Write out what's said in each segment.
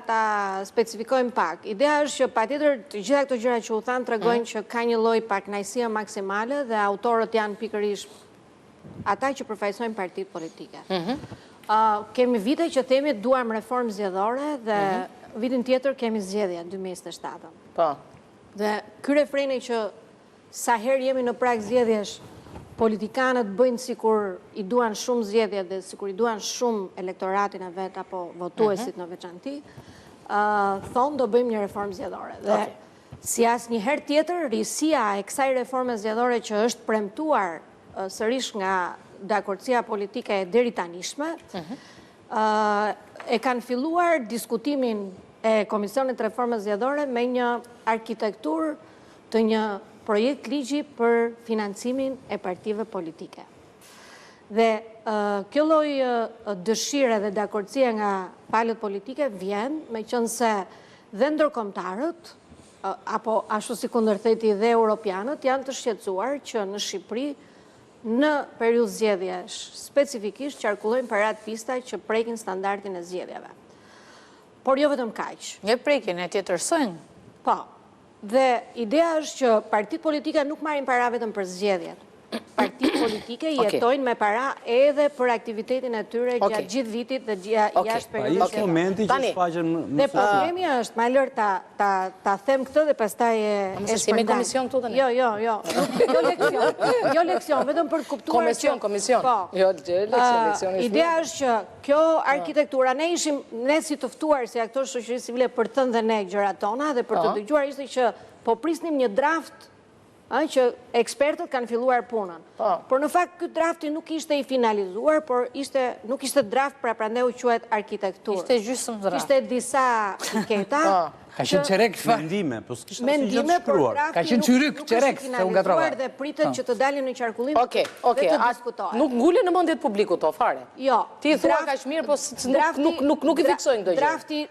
ta specifikojmë pak. Ideja është që patjetër të gjitha këto gjëra që u thanë tregojnë që ka një lloj pakënaqësie maksimale dhe autorët janë pikërisht ata që përfaqësojnë partitë politike. Kemi vite që themi duam reformë zgjedhore dhe vitin tjetër kemi zgjedhje 2027. Po. Dhe ky refreni që sa herë jemi në prag zgjedhjesh, politikanët bëjnë sikur i duan shumë zgjedhje dhe sikur i duan shumë elektoratin e vet apo votuesit në veçanti, thonë do bëjmë një reformë zgjedhore. Dhe si asnjëherë tjetër, risia e kësaj reforme zgjedhore që është premtuar sërish nga dakordësia politike e deri tanishme, e kanë filluar diskutimin e Komisionit Reformës Zgjedhore me një arkitekturë të një projekt ligji për financimin e partive politike. Dhe kjo lloj dëshire dhe dakordësie nga palët politike vjen me qenë se dhe ndërkombëtarët, apo ashtu si kundërtheti dhe europianët, janë të shqetësuar që në Shqipëri në periudhë zgjedhjesh specifikisht qarkullojnë parat pista që prekin standardin e zgjedhjeve. Por jo vetëm kaq. Një prekin e tjetërsojnë. Po. Dhe ideja është që partitë politike nuk marrin para vetëm për zgjedhjet. Partitë politike jetojnë me para edhe për aktivitetin e tyre gjatë gjithë vitit dhe jashtë periudhës. Ai është momenti që shfaqen në. Dhe problemi është, më lër ta them këtë dhe pastaj e shpërndaj. Komision këtu tani. Jo. Jo leksion, vetëm për të kuptuar që komision. Jo leksion. Ideja është që kjo arkitektura, ne si të ftuar si aktorë shoqërisë civile për të thënë dhe ne gjërat tona dhe për të dëgjuar ishte që po prisnim një draft që ekspertët kanë filluar punën. Por në fakt këtë drafti nuk ishte i finalizuar, por nuk ishte draft, pra prandaj u quhet arkitekturë. Ishte gjysmë draft. Ishte disa piketa. Ka qenë çerek fakt. Mendime, po s'kishte asnjë gjë të shkruar. Ka qenë çyryk, çerek, se u gatrova. Dhe pritet që të dalin në qarkullim. Okej. Nuk ngulen në mendjet publiku to fare. Jo. Ti thua kaq mirë, po nuk i fiksojnë këto gjë. Drafti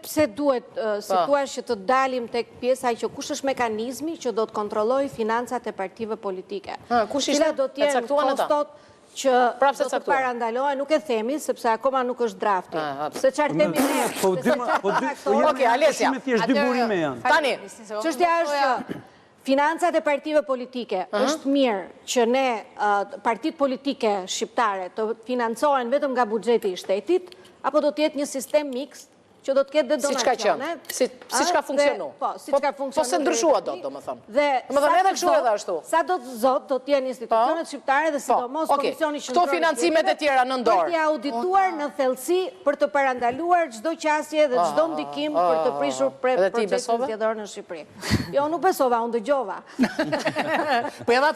pse duhet situash që të dalim tek pjesa që kush është mekanizmi që do të kontrollojë financat e partive politike. Kush ishte? Do të jenë kostot që do të parandalohen, nuk e themi, sepse akoma nuk është drafti. Se çfarë themi ne? Okej, Alesia. Tani, çështja është që financat e partive politike është mirë që ne partitë politike shqiptare të financohen vetëm nga buxheti i shtetit, apo do të jetë një sistem miks që do të ketë dhe donacione. Si ka funksionu. Po se ndryshua do më thëmë. Më thëmë edhe kështu edhe ashtu. Sa do të zot, do të jenë institucionet shqiptare dhe sidomos Komisioni Qendror. Këto financimet e tjera në ndorë. Për t'i audituar në thellësi, për të parandaluar çdo qasje dhe çdo ndikim për të prishur procesin zgjedhor në Shqipëri. Jo, nuk besova, unë dëgjova.